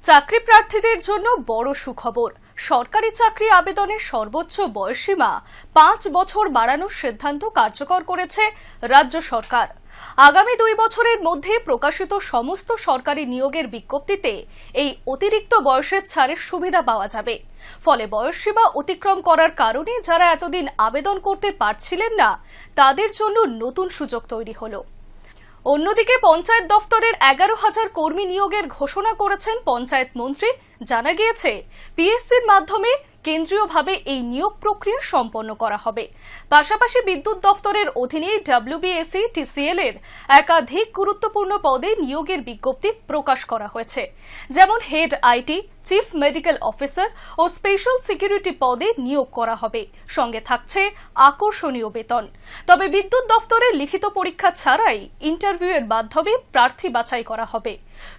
চাকরি প্রার্থীদের জন্য বড় সুখবর। সরকারি চাকরি আবেদনের সর্বোচ্চ বয়সসীমা ৫ বছর বাড়ানোর সিদ্ধান্ত কার্যকর করেছে রাজ্য সরকার। আগামী ২ বছরের মধ্যে প্রকাশিত সমস্ত সরকারি নিয়োগের বিজ্ঞপ্তিতে এই অতিরিক্ত বয়সের ছাড়ের সুবিধা পাওয়া যাবে। ফলে বয়সসীমা অতিক্রম করার কারণে যারা এতদিন আবেদন করতে পারছিলেন না, তাদের জন্য নতুন সুযোগ তৈরি হলো। অন্যদিকে পঞ্চায়েত দফতরের ১১,০০০ কর্মী নিয়োগের ঘোষণা করেছেন পঞ্চায়েত মন্ত্রী। জানা গিয়েছে, পিএসসির মাধ্যমে কেন্দ্রীয়ভাবে এই নিয়োগ প্রক্রিয়া সম্পন্ন করা হবে। পাশাপাশি বিদ্যুৎ দফতরের অধীনে ডব্লিউবিএসসি টিসিএল এর একাধিক গুরুত্বপূর্ণ পদে নিয়োগের বিজ্ঞপ্তি প্রকাশ করা হয়েছে, যেমন head IT, chief medical officer ও স্পেশাল সিকিউরিটি পদে নিয়োগ করা হবে। সঙ্গে থাকছে আকর্ষণীয় বেতন। তবে বিদ্যুৎ দফতরের লিখিত পরীক্ষা ছাড়াই ইন্টারভিউয়ের মাধ্যমে প্রার্থী বাছাই করা হবে।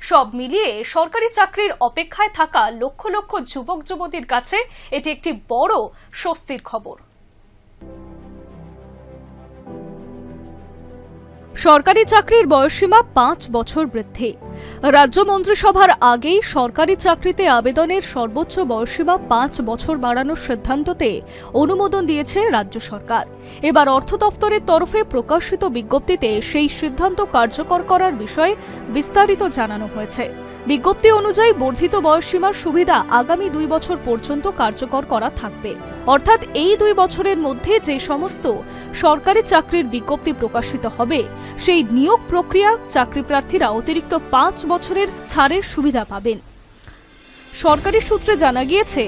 সব মিলিয়ে সরকারি চাকরির অপেক্ষায় থাকা লক্ষ লক্ষ যুবক যুবতীর কাছে এটি একটি বড় স্বস্তির খবর। সরকারি চাকরির বয়সসীমা ৫ বছর বৃদ্ধি। রাজ্য মন্ত্রিসভার আগেই সরকারি চাকরিতে আবেদনের সর্বোচ্চ বয়সসীমা ৫ বছর বাড়ানোর সিদ্ধান্ততে অনুমোদন দিয়েছে রাজ্য সরকার। এবার অর্থ দফতরের তরফে প্রকাশিত বিজ্ঞপ্তিতে সেই সিদ্ধান্ত কার্যকর করার বিষয়ে বিস্তারিত জানানো হয়েছে। বিজ্ঞপ্তি অনুযায়ী বর্ধিত বয়সসীমার সুবিধা আগামী ২ বছর পর্যন্ত কার্যকর করা থাকবে। অর্থাৎ এই ২ বছরের মধ্যে যে সমস্ত সরকারি চাকরির বিজ্ঞপ্তি প্রকাশিত হবে, সেই নিয়োগ প্রক্রিয়া চাকরি প্রার্থীরা অতিরিক্ত ৫ বছরের ছাড়ের সুবিধা পাবেন। সরকারি সূত্রে জানা গিয়েছে,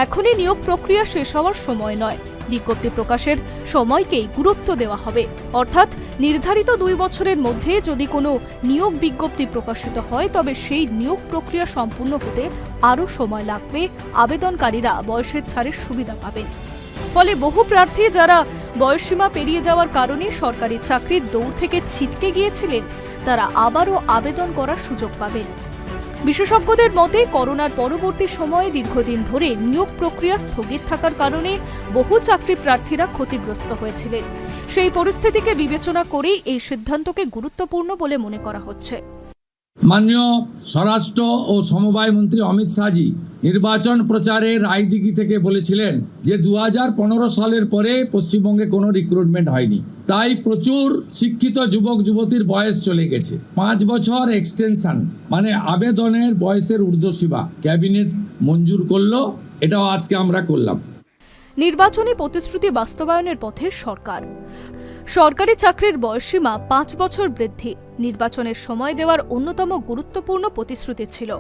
এখনই নিয়োগ প্রক্রিয়া শেষ হওয়ার সময় নয়, বিজ্ঞপ্তি প্রকাশের সময়কেই গুরুত্ব দেওয়া হবে। অর্থাৎ নির্ধারিত ২ বছরের মধ্যে যদি কোনো নিয়োগ বিজ্ঞপ্তি প্রকাশিত হয়, তবে সেই নিয়োগ প্রক্রিয়া সম্পূর্ণ হতে আরও সময় লাগবে। আবেদনকারীরা বয়সের ছাড়ের সুবিধা পাবেন। ফলে বহু প্রার্থী যারা বয়সসীমা পেরিয়ে যাওয়ার কারণে সরকারি চাকরির দৌড় থেকে ছিটকে গিয়েছিলেন, তারা আবারও আবেদন করার সুযোগ পাবেন। বিশেষজ্ঞদের মতে, করোনার পরবর্তী সময়ে দীর্ঘদিন ধরে নিয়োগ প্রক্রিয়া স্থগিত থাকার কারণে বহু চাকরি প্রার্থীরা ক্ষতিগ্রস্ত হয়েছিলেন। সেই পরিস্থিতিকে বিবেচনা করেই এই সিদ্ধান্তকে গুরুত্বপূর্ণ বলে মনে করা হচ্ছে। মাননীয় স্বরাষ্ট্র ও সমবায় মন্ত্রী অমিত শাহজি নির্বাচন প্রচারের রায়দিঘি থেকে বলেছিলেন যে ২০১৫ সালের পরে পশ্চিমবঙ্গে কোনো রিক্রুটমেন্ট হয়নি, তাই প্রচুর শিক্ষিত যুবক যুবতীর বয়স চলে গেছে। ৫ বছর এক্সটেনশন মানে আবেদনের বয়সের ঊর্ধ্বসীমা ক্যাবিনেট মঞ্জুর করলো, এটাও আজকে আমরা করলাম। নির্বাচনী প্রতিশ্রুতি বাস্তবায়নের পথে সরকার। সরকারি চাকরির বয়সসীমা ৫ বছর বৃদ্ধি নির্বাচনের সময় দেওয়ার অন্যতম গুরুত্বপূর্ণ প্রতিশ্রুতি ছিল।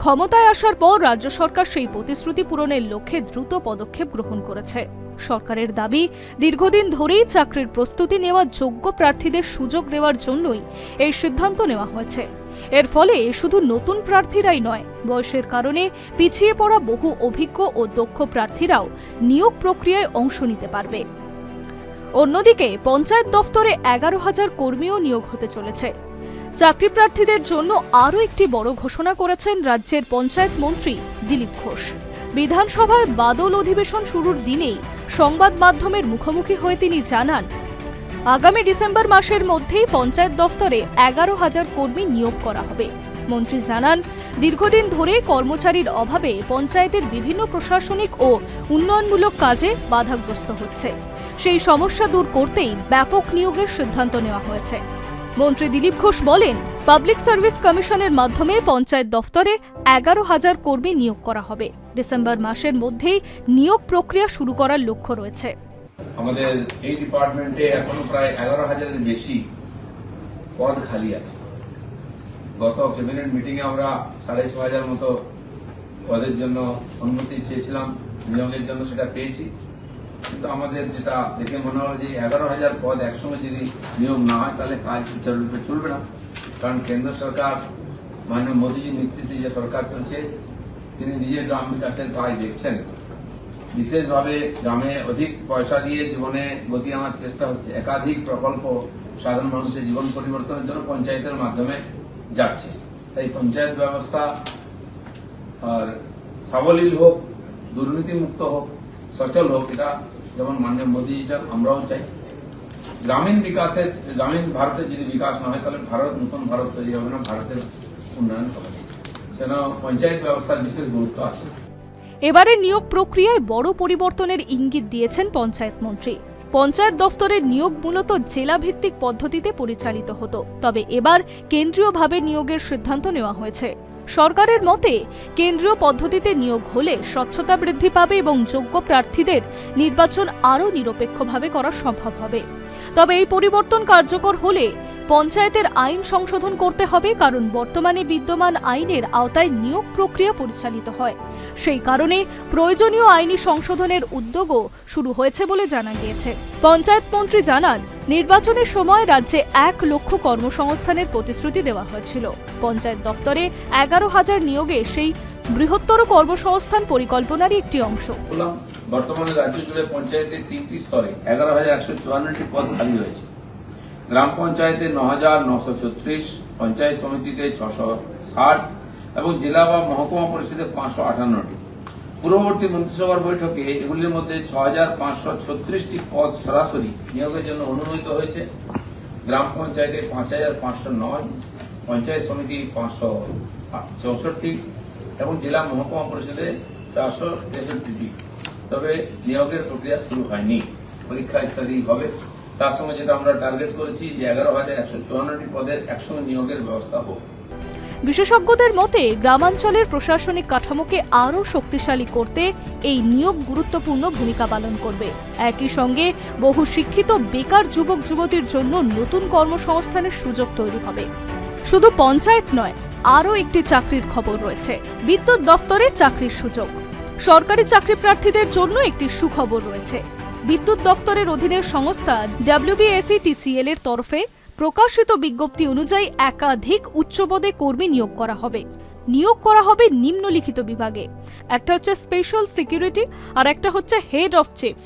ক্ষমতায় আসার পর রাজ্য সরকার সেই প্রতিশ্রুতি পূরণের লক্ষ্যে দ্রুত পদক্ষেপ গ্রহণ করেছে। সরকারের দাবি, দীর্ঘদিন ধরেই চাকরির প্রস্তুতি নেওয়া যোগ্য প্রার্থীদের সুযোগ দেওয়ার জন্যই এই সিদ্ধান্ত নেওয়া হয়েছে। এর ফলে শুধু নতুন প্রার্থীরাই নয়, বয়সের কারণে পিছিয়ে পড়া বহু অভিজ্ঞ ও দক্ষ প্রার্থীরাও নিয়োগ প্রক্রিয়ায় অংশ নিতে পারবে। অন্যদিকে পঞ্চায়েত দফতরে ১১,০০০ কর্মীও নিয়োগ হতে চলেছে। চাকরি প্রার্থীদের জন্য আরও একটি বড় ঘোষণা করেছেন রাজ্যের পঞ্চায়েত মন্ত্রী দিলীপ ঘোষ। বিধানসভায় বাদল অধিবেশন শুরুর দিনেই সংবাদ মাধ্যমের মুখোমুখি হয়ে তিনি জানান, আগামী ডিসেম্বর মাসের মধ্যেই পঞ্চায়েত দফতরে ১১,০০০ কর্মী নিয়োগ করা হবে। মন্ত্রী জানান, দীর্ঘদিন ধরে কর্মচারীর অভাবে পঞ্চায়েতের বিভিন্ন প্রশাসনিক ও উন্নয়নমূলক কাজে বাধাগ্রস্ত হচ্ছে। সেই সমস্যা দূর করতেই ব্যাপক নিয়োগের সিদ্ধান্ত নেওয়া হয়েছে। মন্ত্রী দিলীপ ঘোষ বলেন, পাবলিক সার্ভিস কমিশনের মাধ্যমে পঞ্চায়েত দফতরে ১১,০০০ কর্মী নিয়োগ করা হবে। ডিসেম্বর মাসের মধ্যেই নিয়োগ প্রক্রিয়া শুরু করার লক্ষ্য রয়েছে। আমাদের এই ডিপার্টমেন্টে এখনো প্রায় ১১,০০০-এর বেশি পদ খালি আছে। গত ক্যাবিনেট মিটিং এ আমরা ৬,৫০০ মতো পদের জন্য অনুমতি চেয়েছিলাম নিয়োগের জন্য, সেটা পেয়েছি। কিন্তু আমাদের যেটা দেখে মনে হলো যে ১১,০০০ পদ একসঙ্গে যদি নিয়োগ না হয়, তাহলে কাজ সুচারুরূপে চলবে না। কারণ কেন্দ্র সরকার মাননীয় মোদীজির নেতৃত্বে যে সরকার চলছে, তিনি নিজে গ্রাম বিকাশের কাজ দেখছেন। বিশেষভাবে গ্রামে অধিক পয়সা দিয়ে জীবনে গতি আনার চেষ্টা হচ্ছে। একাধিক প্রকল্প সাধারণ মানুষের জীবন পরিবর্তনের জন্য পঞ্চায়েতের মাধ্যমে যাচ্ছে। তাই পঞ্চায়েত ব্যবস্থা আর সাবলীল হোক, দুর্নীতিমুক্ত হোক, সচল হোক, এটা যেমন মাননীয় মোদীজি চান, আমরাও চাই। গ্রামীণ ভারতের যদি বিকাশ না হয়, তাহলে নতুন ভারত তৈরি হবে না, ভারতের উন্নয়ন হবে। কেন পঞ্চায়েত ব্যবস্থার বিশেষ গুরুত্ব আছে। এবারে নিয়োগ প্রক্রিয়ায় বড় পরিবর্তনের ইঙ্গিত দিয়েছেন পঞ্চায়েত মন্ত্রী। পঞ্চায়েত দফতরের নিয়োগ মূলত জেলাভিত্তিক পদ্ধতিতে পরিচালিত হতো, তবে এবার কেন্দ্রীয়ভাবে নিয়োগের সিদ্ধান্ত নেওয়া হয়েছে। সরকারের মতে কেন্দ্রীয় পদ্ধতিতে নিয়োগ হলে স্বচ্ছতা বৃদ্ধি পাবে এবং যোগ্য প্রার্থীদের নির্বাচন আরও নিরপেক্ষভাবে করা সম্ভব হবে। তবে এই পরিবর্তন কার্যকর হলে পঞ্চায়েতের আইন সংশোধন করতে হবে, কারণ বর্তমানে বিদ্যমান আইনের আওতায় নিয়োগ প্রক্রিয়া পরিচালিত হয়। সেই কারণে প্রয়োজনীয় আইনি সংশোধনের উদ্যোগও শুরু হয়েছে বলে জানা গিয়েছে। পঞ্চায়েত মন্ত্রী জানান, নির্বাচনের সময় রাজ্যে 1 লক্ষ কর্মসংস্থানের প্রতিশ্রুতি দেওয়া হয়েছিল। পঞ্চায়েত দপ্তরে 11,000 নিয়োগে সেই বৃহত্তর কর্মসংস্থান পরিকল্পনারই একটি অংশ। বর্তমানে রাজ্য জুড়ে পঞ্চায়েতের 3টি স্তরে 11,154টি পদ খালি হয়েছে। গ্রাম পঞ্চায়েতে 9,936, পঞ্চায়েত সমিতিতে 660 এবং জেলা বা মহকুমা পরিষদে 558টি। পূর্ববর্তী মন্ত্রিসভার বৈঠকে এগুলির মধ্যে 6,536টি পদ সরাসরি নিয়োগের জন্য অনুমোদিত হয়েছে। গ্রাম পঞ্চায়েতে 5,509, পঞ্চায়েত সমিতি 564 এবং জেলা মহকুমা পরিষদে 463টি। তবে নিয়োগের প্রক্রিয়া শুরু হয়নি, পরীক্ষা ইত্যাদি হবে। তার সঙ্গে যেটা আমরা টার্গেট করেছি যে 11,154টি পদের একসঙ্গে নিয়োগের ব্যবস্থা হোক। বিশেষজ্ঞদের মতে গ্রামাঞ্চলের প্রশাসনিক কাঠামোকে আরও শক্তিশালী করতে এই নিয়োগ গুরুত্বপূর্ণ ভূমিকা পালন করবে। একই সঙ্গে বহু শিক্ষিত বেকার যুবক যুবতীর জন্য নতুন কর্মসংস্থানের সুযোগ তৈরি হবে। শুধু পঞ্চায়েত নয়, আরও একটি চাকরির খবর রয়েছে। বিদ্যুৎ দফতরে চাকরির সুযোগ। সরকারি চাকরি প্রার্থীদের জন্য একটি সুখবর রয়েছে। বিদ্যুৎ দফতরের অধীনের সংস্থা WBSETCL এর তরফে প্রকাশিত বিজ্ঞপ্তি অনুযায়ী একাধিক উচ্চপদে কর্মী নিয়োগ করা হবে। নিয়োগ করা হবে নিম্নলিখিত বিভাগে। একটা হচ্ছে স্পেশাল সিকিউরিটি আর একটা হচ্ছে হেড অফ চিফ।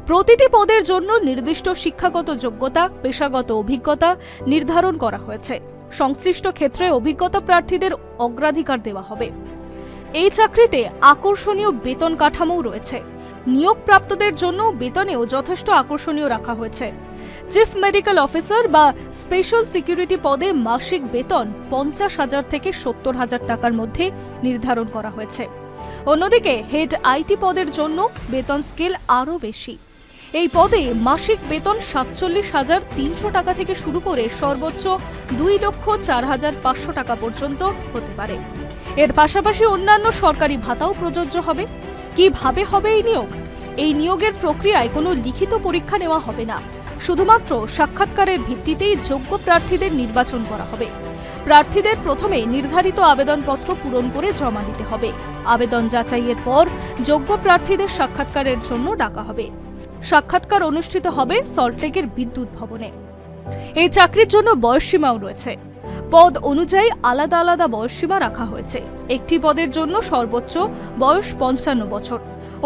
প্রতিটি পদের জন্য নির্দিষ্ট শিক্ষাগত যোগ্যতা, পেশাগত অভিজ্ঞতা নির্ধারণ করা হয়েছে। সংশ্লিষ্ট ক্ষেত্রে অভিজ্ঞতা প্রার্থীদের অগ্রাধিকার দেওয়া হবে। এই চাকরিতে আকর্ষণীয় বেতন কাঠামোও রয়েছে। নিয়োগপ্রাপ্তদের জন্য বেতনেও যথেষ্ট আকর্ষণীয় রাখা হয়েছে। চিফ মেডিকেল অফিসার বা স্পেশাল সিকিউরিটি পদে মাসিক বেতন 50,000 থেকে 70,000 টাকার মধ্যে নির্ধারণ করা হয়েছে। অন্যদিকে হেড আইটি পদের জন্য বেতন স্কেল আরও বেশি। এই পদে মাসিক বেতন 47,300 টাকা থেকে শুরু করে সর্বোচ্চ 2,04,500 টাকা পর্যন্ত হতে পারে। এর পাশাপাশি অন্যান্য সরকারি ভাতাও প্রযোজ্য হবে। কিভাবে হবে এই নিয়োগ? এই নিয়োগের প্রক্রিয়ায় কোনো লিখিত পরীক্ষা নেওয়া হবে না। শুধুমাত্র সাক্ষাৎকারের ভিত্তিতেই যোগ্য প্রার্থীদের নির্বাচন করা হবে। প্রার্থীদের প্রথমে নির্ধারিত আবেদনপত্র পূরণ করে জমা দিতে হবে। আবেদন যাচাইয়ের পর যোগ্য প্রার্থীদের সাক্ষাৎকারের জন্য ডাকা হবে। সাক্ষাৎকার অনুষ্ঠিত হবে সল্টলেকের বিদ্যুৎ ভবনে। এই চাকরির জন্য বয়সসীমাও রয়েছে। পদ অনুযায়ী আলাদা আলাদা বয়সসীমা রাখা হয়েছে। একটি পদের জন্য সর্বোচ্চ বয়স 55 বছর,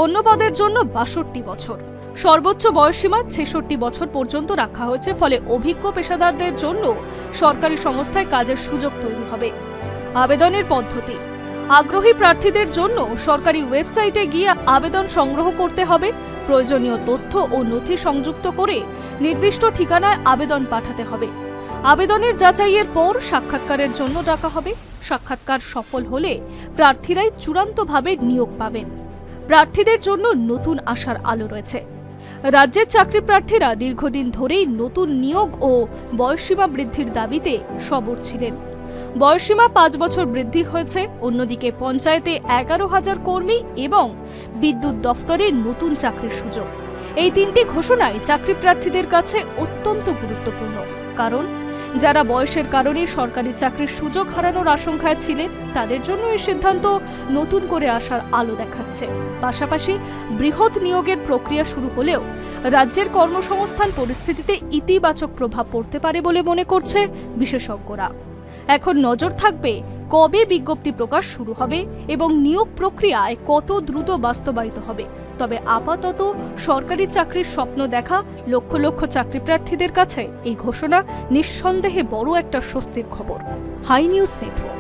অন্য পদের জন্য 62 বছর। সর্বোচ্চ বয়সসীমা 66 বছর পর্যন্ত রাখা হয়েছে। ফলে অভিজ্ঞ পেশাদারদের জন্য সরকারি সংস্থায় কাজের সুযোগ তৈরি হবে। আবেদনের পদ্ধতি: আগ্রহী প্রার্থীদের জন্য সরকারি ওয়েবসাইটে গিয়ে আবেদন সংগ্রহ করতে হবে। প্রয়োজনীয় তথ্য ও নথি সংযুক্ত করে নির্দিষ্ট ঠিকানায় আবেদন পাঠাতে হবে। আবেদনের যাচাইয়ের পর সাক্ষাৎকারের জন্য ডাকা হবে। সাক্ষাৎকার সফল হলে প্রার্থীরাই চূড়ান্তভাবে নিয়োগ পাবেন। প্রার্থীদের জন্য নতুন আশার আলো রয়েছে। রাজ্যের চাকরি প্রার্থীরা দীর্ঘদিন ধরেই নতুন নিয়োগ ও বয়সসীমা বৃদ্ধির দাবিতে সরব ছিলেন। বয়সসীমা 5 বছর বৃদ্ধি হয়েছে। অন্যদিকে পঞ্চায়েতে 11,000 কর্মী এবং বিদ্যুৎ দফতরে নতুন চাকরির সুযোগ। এই 3টি ঘোষণাই চাকরি প্রার্থীদের কাছে অত্যন্ত গুরুত্বপূর্ণ। কারণ যারা বয়সের কারণে সরকারি চাকরির সুযোগ হারানোর আশঙ্কায় ছিলেন, তাদের জন্য এই সিদ্ধান্ত নতুন করে আসার আলো দেখাচ্ছে। পাশাপাশি বৃহৎ নিয়োগের প্রক্রিয়া শুরু হলেও রাজ্যের কর্মসংস্থান পরিস্থিতিতে ইতিবাচক প্রভাব পড়তে পারে বলে মনে করছে বিশেষজ্ঞরা। এখন নজর থাকবে কবে বিজ্ঞপ্তি প্রকাশ শুরু হবে এবং নিয়োগ প্রক্রিয়ায় কত দ্রুত বাস্তবায়িত হবে। তবে আপাতত সরকারি চাকরির স্বপ্ন দেখা লক্ষ লক্ষ চাকরি প্রার্থীদের কাছে এই ঘোষণা নিঃসন্দেহে বড় একটা স্বস্তির খবর। High news network.